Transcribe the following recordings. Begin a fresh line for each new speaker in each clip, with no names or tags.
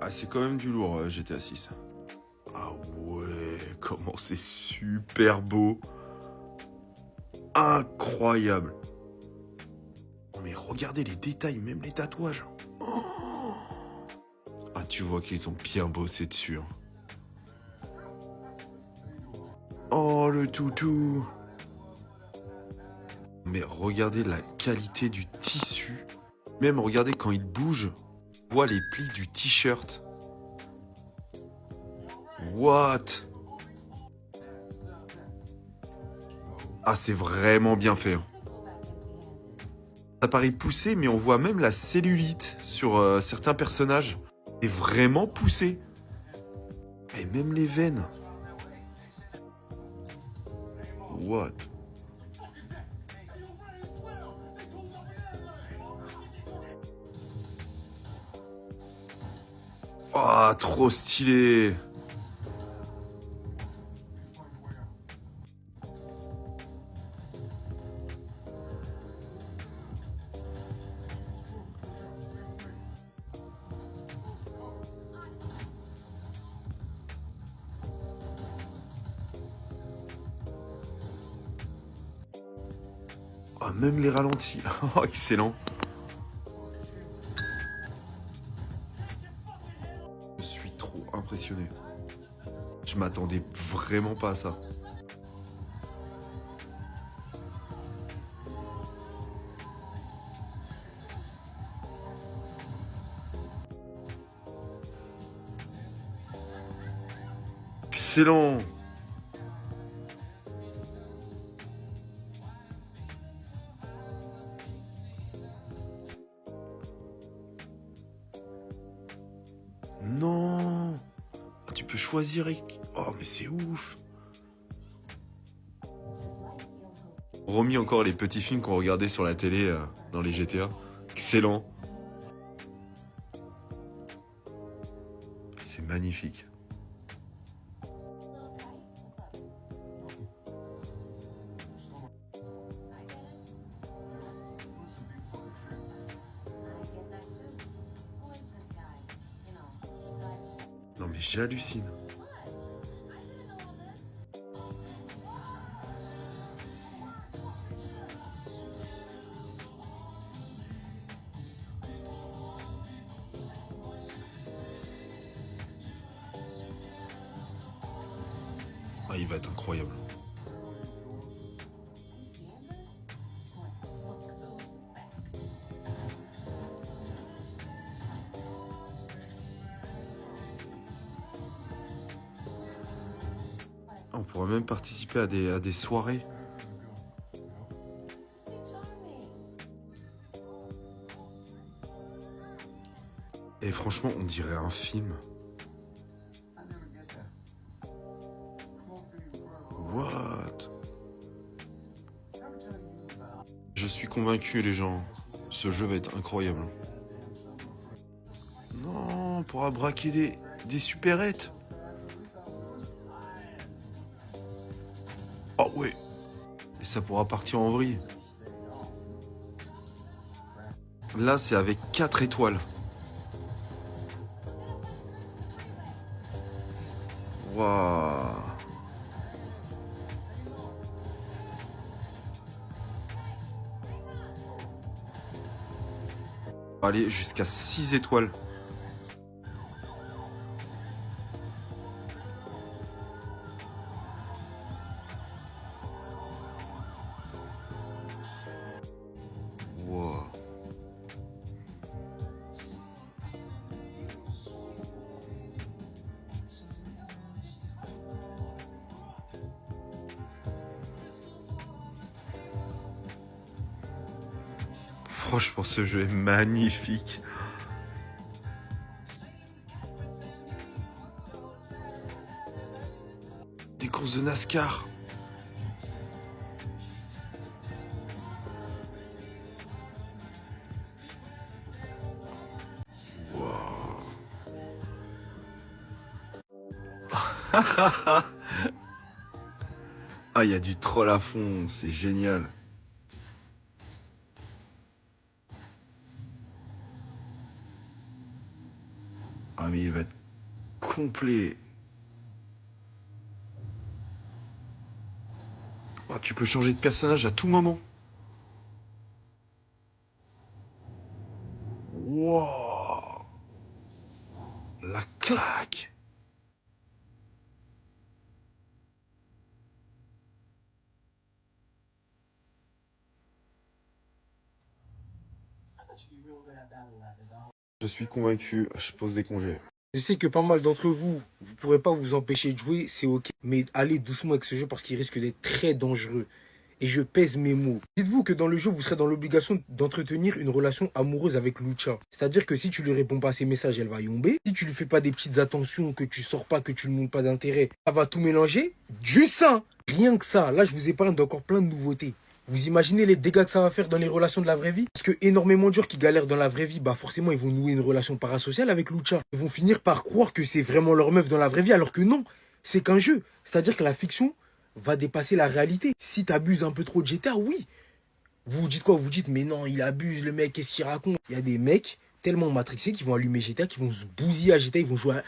Ah, c'est quand même du lourd, GTA 6. Ah ouais, comment c'est super beau. Incroyable. Oh, mais regardez les détails, même les tatouages. Oh, ah, tu vois qu'ils ont bien bossé dessus. Hein. Oh, le toutou. Mais regardez la qualité du tissu. Même regardez quand il bouge. On voit les plis du t-shirt. What? Ah, c'est vraiment bien fait. Hein. Ça paraît poussé, mais on voit même la cellulite sur certains personnages. C'est vraiment poussé. Et même les veines. What? Oh, trop stylé. Oh, même les ralentis. Oh, excellent. Je suis trop impressionné. Je m'attendais vraiment pas à ça. Excellent. Non. Ah, tu peux choisir. Oh, mais c'est ouf. Remis encore les petits films qu'on regardait sur la télé dans les GTA. Excellent. C'est magnifique. Non mais j'hallucine. Ah, il va être incroyable. On pourrait même participer à des soirées. Et franchement, on dirait un film. What? Je suis convaincu, les gens. Ce jeu va être incroyable. Non, on pourra braquer des supérettes. Oh ouais. Et ça pourra partir en vrille. Là, c'est avec 4 étoiles. Waouh. Aller jusqu'à 6 étoiles. Wow. Franchement, ce jeu est magnifique. Des courses de NASCAR. Wow. Ah, il y a du troll à fond, c'est génial. Ah, mais il va être complet. Oh, tu peux changer de personnage à tout moment. Wow, la claque. Je suis convaincu, je pose des congés.
Je sais que pas mal d'entre vous, vous pourrez pas vous empêcher de jouer, c'est ok. Mais allez doucement avec ce jeu parce qu'il risque d'être très dangereux. Et je pèse mes mots. Dites-vous que dans le jeu, vous serez dans l'obligation d'entretenir une relation amoureuse avec Lucha. C'est-à-dire que si tu lui réponds pas à ses messages, elle va yomber. Si tu lui fais pas des petites attentions, que tu sors pas, que tu ne montres pas d'intérêt, ça va tout mélanger. Du sang. Rien que ça. Là, je vous épargne d'encore plein de nouveautés. Vous imaginez les dégâts que ça va faire dans les relations de la vraie vie? Parce que énormément de gens qui galèrent dans la vraie vie, bah forcément ils vont nouer une relation parasociale avec Lucha. Ils vont finir par croire que c'est vraiment leur meuf dans la vraie vie, alors que non, c'est qu'un jeu. C'est-à-dire que la fiction va dépasser la réalité. Si t'abuses un peu trop de GTA, oui. Vous vous dites quoi? Vous dites, mais non, il abuse, le mec, qu'est-ce qu'il raconte? Il y a des mecs tellement matrixés qui vont allumer GTA, qui vont se bousiller à GTA, ils vont jouer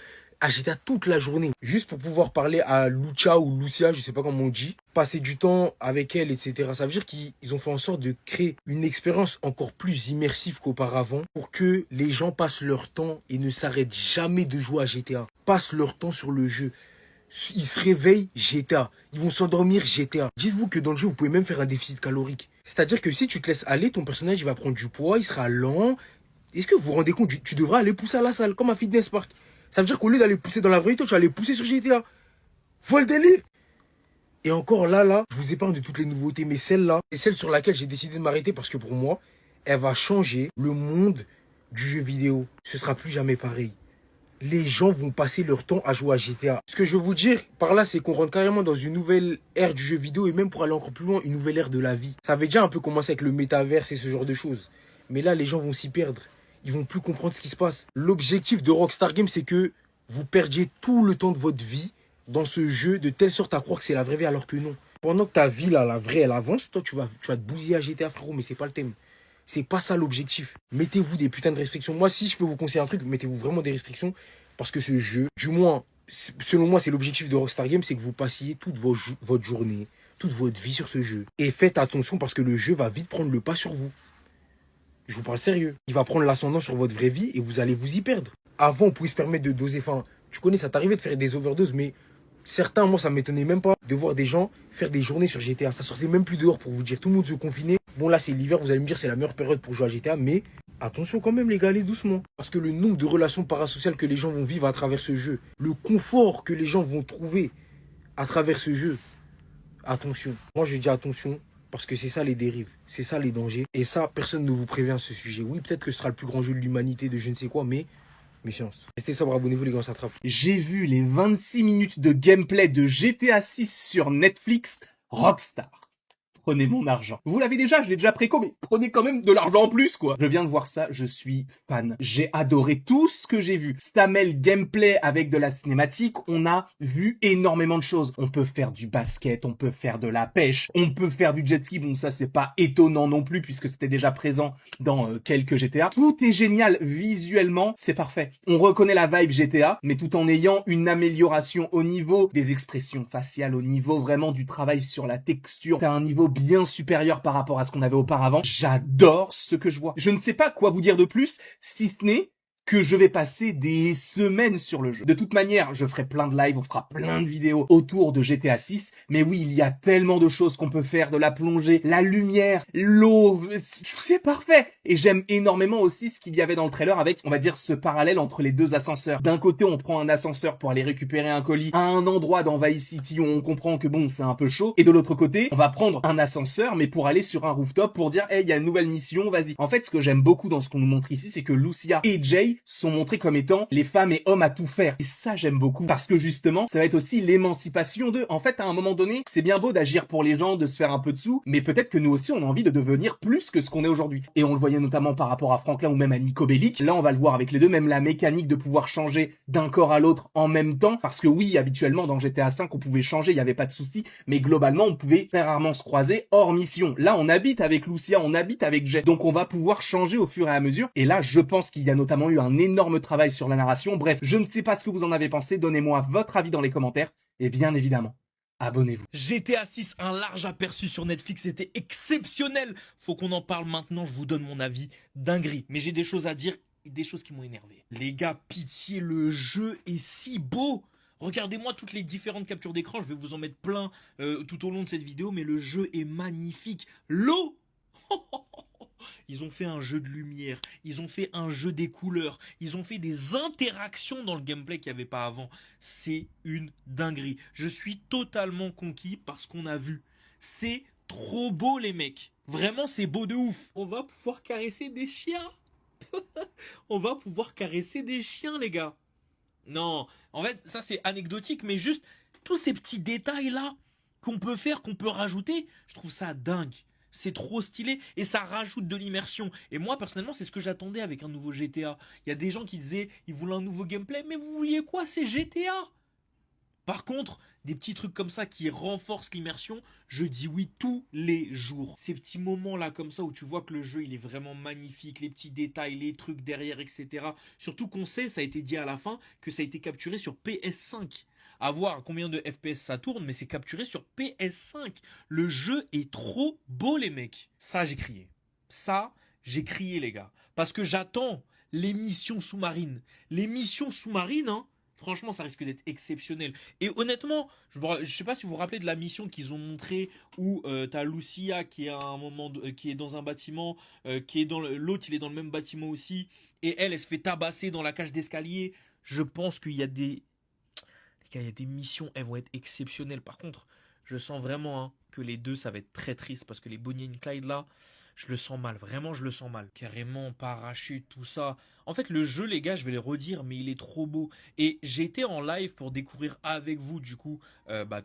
à GTA toute la journée. Juste pour pouvoir parler à Lucha ou Lucia, je sais pas comment on dit, passer du temps avec elle, etc. Ça veut dire qu'ils ont fait en sorte de créer une expérience encore plus immersive qu'auparavant pour que les gens passent leur temps et ne s'arrêtent jamais de jouer à GTA. Passent leur temps sur le jeu. Ils se réveillent GTA. Ils vont s'endormir GTA. Dites-vous que dans le jeu, vous pouvez même faire un déficit calorique. C'est-à-dire que si tu te laisses aller, ton personnage il va prendre du poids, il sera lent. Est-ce que vous vous rendez compte? Tu devras aller pousser à la salle, comme à Fitness Park. Ça veut dire qu'au lieu d'aller pousser dans la vraie vie, toi, tu vas aller pousser sur GTA. Vois le délire? Et encore là, je vous épargne de toutes les nouveautés. Mais celle-là, c'est celle sur laquelle j'ai décidé de m'arrêter parce que pour moi, elle va changer le monde du jeu vidéo. Ce sera plus jamais pareil. Les gens vont passer leur temps à jouer à GTA. Ce que je veux vous dire par là, c'est qu'on rentre carrément dans une nouvelle ère du jeu vidéo et même pour aller encore plus loin, une nouvelle ère de la vie. Ça avait déjà un peu commencé avec le métaverse et ce genre de choses. Mais là, les gens vont s'y perdre. Ils vont plus comprendre ce qui se passe. L'objectif de Rockstar Games, c'est que vous perdiez tout le temps de votre vie dans ce jeu de telle sorte à croire que c'est la vraie vie alors que non. Pendant que ta vie, là, la vraie, elle avance, toi, tu vas te bousiller à GTA, frérot, mais c'est pas le thème. C'est pas ça l'objectif. Mettez-vous des putains de restrictions. Moi, si je peux vous conseiller un truc, mettez-vous vraiment des restrictions. Parce que ce jeu, du moins, selon moi, c'est l'objectif de Rockstar Games, c'est que vous passiez toute votre journée, toute votre vie sur ce jeu. Et faites attention parce que le jeu va vite prendre le pas sur vous. Je vous parle sérieux. Il va prendre l'ascendant sur votre vraie vie et vous allez vous y perdre. Avant, on pouvait se permettre de doser. Enfin, tu connais, ça t'arrivait de faire des overdoses, mais certains, moi, ça m'étonnait même pas de voir des gens faire des journées sur GTA. Ça sortait même plus dehors pour vous dire. Tout le monde se confinait. Bon, là, c'est l'hiver, vous allez me dire, c'est la meilleure période pour jouer à GTA, mais attention quand même, les gars, allez doucement. Parce que le nombre de relations parasociales que les gens vont vivre à travers ce jeu, le confort que les gens vont trouver à travers ce jeu, attention. Moi, je dis attention. Parce que c'est ça les dérives, c'est ça les dangers. Et ça, personne ne vous prévient à ce sujet. Oui, peut-être que ce sera le plus grand jeu de l'humanité de je ne sais quoi, mais méfiance. Restez sobre, abonnez-vous les gars, on s'attrape.
J'ai vu les 26 minutes de gameplay de GTA 6 sur Netflix. Rockstar, prenez mon argent. Vous l'avez déjà, je l'ai déjà préco, mais prenez quand même de l'argent en plus, quoi. Je viens de voir ça, je suis fan. J'ai adoré tout ce que j'ai vu. Stamel gameplay avec de la cinématique, on a vu énormément de choses. On peut faire du basket, on peut faire de la pêche, on peut faire du jet ski. Bon, ça, c'est pas étonnant non plus, puisque c'était déjà présent dans quelques GTA. Tout est génial visuellement, c'est parfait. On reconnaît la vibe GTA, mais tout en ayant une amélioration au niveau des expressions faciales, au niveau vraiment du travail sur la texture. T'as un niveau bien supérieur par rapport à ce qu'on avait auparavant. J'adore ce que je vois. Je ne sais pas quoi vous dire de plus, si ce n'est que je vais passer des semaines sur le jeu. De toute manière, je ferai plein de lives, on fera plein de vidéos autour de GTA 6. Mais oui, il y a tellement de choses qu'on peut faire, de la plongée, la lumière, l'eau, c'est parfait. Et j'aime énormément aussi ce qu'il y avait dans le trailer avec, on va dire, ce parallèle entre les deux ascenseurs. D'un côté, on prend un ascenseur pour aller récupérer un colis à un endroit dans Vice City où on comprend que bon, c'est un peu chaud. Et de l'autre côté, on va prendre un ascenseur, mais pour aller sur un rooftop pour dire, hey, il y a une nouvelle mission, vas-y. En fait, ce que j'aime beaucoup dans ce qu'on nous montre ici, c'est que Lucia et Jay sont montrés comme étant les femmes et hommes à tout faire. Et ça, j'aime beaucoup. Parce que justement, ça va être aussi l'émancipation d'eux. En fait, à un moment donné, c'est bien beau d'agir pour les gens, de se faire un peu de sous, mais peut-être que nous aussi, on a envie de devenir plus que ce qu'on est aujourd'hui. Et on le voyait notamment par rapport à Franklin ou même à Nico Bellic. Là, on va le voir avec les deux, même la mécanique de pouvoir changer d'un corps à l'autre en même temps. Parce que oui, habituellement, dans GTA 5, on pouvait changer, il n'y avait pas de souci. Mais globalement, on pouvait très rarement se croiser hors mission. Là, on habite avec Lucia, on habite avec Jay. Donc, on va pouvoir changer au fur et à mesure. Et là, je pense qu'il y a notamment eu un énorme travail sur la narration. Bref, je ne sais pas ce que vous en avez pensé, donnez-moi votre avis dans les commentaires, et bien évidemment, abonnez-vous.
GTA 6, un large aperçu sur Netflix, c'était exceptionnel. Faut qu'on en parle maintenant, je vous donne mon avis. Dinguerie. Mais j'ai des choses à dire, et des choses qui m'ont énervé. Les gars, pitié, le jeu est si beau. Regardez-moi toutes les différentes captures d'écran, je vais vous en mettre plein tout au long de cette vidéo, mais le jeu est magnifique. L'eau Ils ont fait un jeu de lumière, ils ont fait un jeu des couleurs, ils ont fait des interactions dans le gameplay qu'il n'y avait pas avant. C'est une dinguerie. Je suis totalement conquis par ce qu'on a vu. C'est trop beau les mecs. Vraiment c'est beau de ouf. On va pouvoir caresser des chiens. On va pouvoir caresser des chiens les gars. Non, en fait ça c'est anecdotique mais juste tous ces petits détails là qu'on peut faire, qu'on peut rajouter, je trouve ça dingue. C'est trop stylé et ça rajoute de l'immersion. Et moi, personnellement, c'est ce que j'attendais avec un nouveau GTA. Il y a des gens qui disaient, ils voulaient un nouveau gameplay, mais vous vouliez quoi? C'est GTA. Par contre, des petits trucs comme ça qui renforcent l'immersion, je dis oui tous les jours. Ces petits moments-là comme ça où tu vois que le jeu, il est vraiment magnifique, les petits détails, les trucs derrière, etc. Surtout qu'on sait, ça a été dit à la fin, que ça a été capturé sur PS5. À voir combien de FPS ça tourne, mais c'est capturé sur PS5. Le jeu est trop beau, les mecs. Ça, j'ai crié. Ça, j'ai crié, les gars. Parce que j'attends les missions sous-marines. Les missions sous-marines, hein, franchement, ça risque d'être exceptionnel. Et honnêtement, je sais pas si vous vous rappelez de la mission qu'ils ont montrée où t'as Lucia qui est à un moment qui est dans un bâtiment, qui est dans l'autre, il est dans le même bâtiment aussi, et elle se fait tabasser dans la cage d'escalier. Je pense qu'il y a des il y a des missions, elles vont être exceptionnelles. Par contre, je sens vraiment hein, que les deux, ça va être très triste. Parce que les Bonnie and Clyde, là, je le sens mal. Vraiment, je le sens mal. Carrément, parachute, tout ça. En fait, le jeu, les gars, je vais le redire, mais il est trop beau. Et j'ai été en live pour découvrir avec vous, du coup,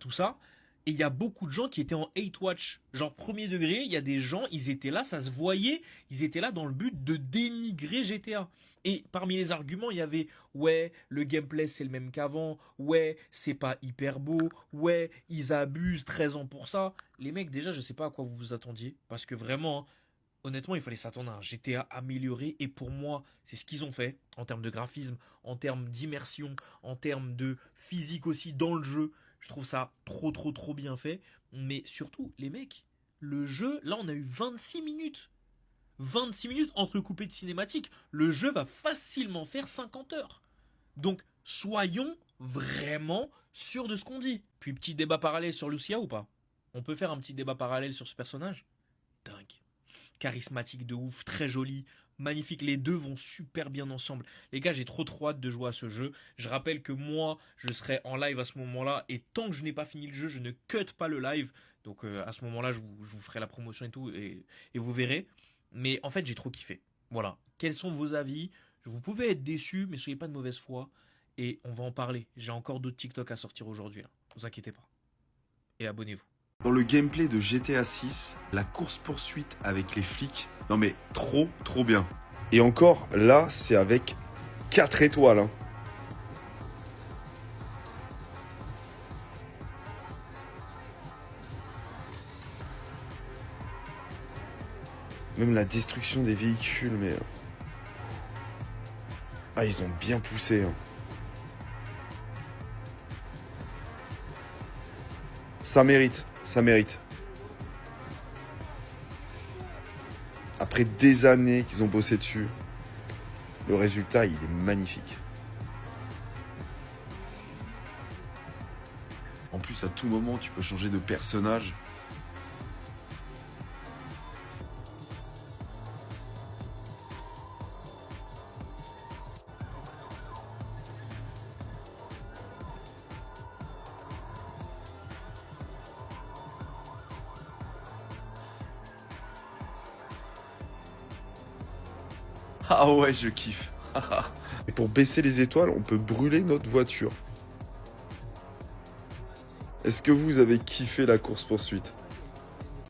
tout ça. Et il y a beaucoup de gens qui étaient en hate watch. Genre, premier degré, il y a des gens, ils étaient là, ça se voyait. Ils étaient là dans le but de dénigrer GTA. Et parmi les arguments, il y avait ouais, le gameplay c'est le même qu'avant, ouais, c'est pas hyper beau, ouais, ils abusent 13 ans pour ça. Les mecs, déjà, je sais pas à quoi vous vous attendiez, parce que vraiment, hein, honnêtement, il fallait s'attendre à un GTA amélioré, et pour moi, c'est ce qu'ils ont fait, en termes de graphisme, en termes d'immersion, en termes de physique aussi dans le jeu. Je trouve ça trop bien fait, mais surtout, les mecs, le jeu, là on a eu 26 minutes. 26 minutes entrecoupées de cinématiques. Le jeu va facilement faire 50 heures. Donc, soyons vraiment sûrs de ce qu'on dit. Puis, petit débat parallèle sur Lucia ou pas? On peut faire un petit débat parallèle sur ce personnage? Dingue. Charismatique de ouf, très joli, magnifique. Les deux vont super bien ensemble. Les gars, j'ai trop hâte de jouer à ce jeu. Je rappelle que moi, je serai en live à ce moment-là. Et tant que je n'ai pas fini le jeu, je ne cut pas le live. Donc, à ce moment-là, je vous ferai la promotion et tout. Et vous verrez. Mais en fait, j'ai trop kiffé. Voilà. Quels sont vos avis? Vous pouvez être déçus, mais soyez pas de mauvaise foi. Et on va en parler. J'ai encore d'autres TikTok à sortir aujourd'hui. Ne vous inquiétez pas. Et abonnez-vous.
Dans le gameplay de GTA 6, la course-poursuite avec les flics, non mais trop bien. Et encore, là, c'est avec 4 étoiles. Hein. Même la destruction des véhicules, mais... Ah, ils ont bien poussé. Hein. Ça mérite, ça mérite. Après des années qu'ils ont bossé dessus, le résultat, il est magnifique. En plus, à tout moment, tu peux changer de personnage. Ah ouais, je kiffe. Et pour baisser les étoiles, on peut brûler notre voiture. Est-ce que vous avez kiffé la course-poursuite ?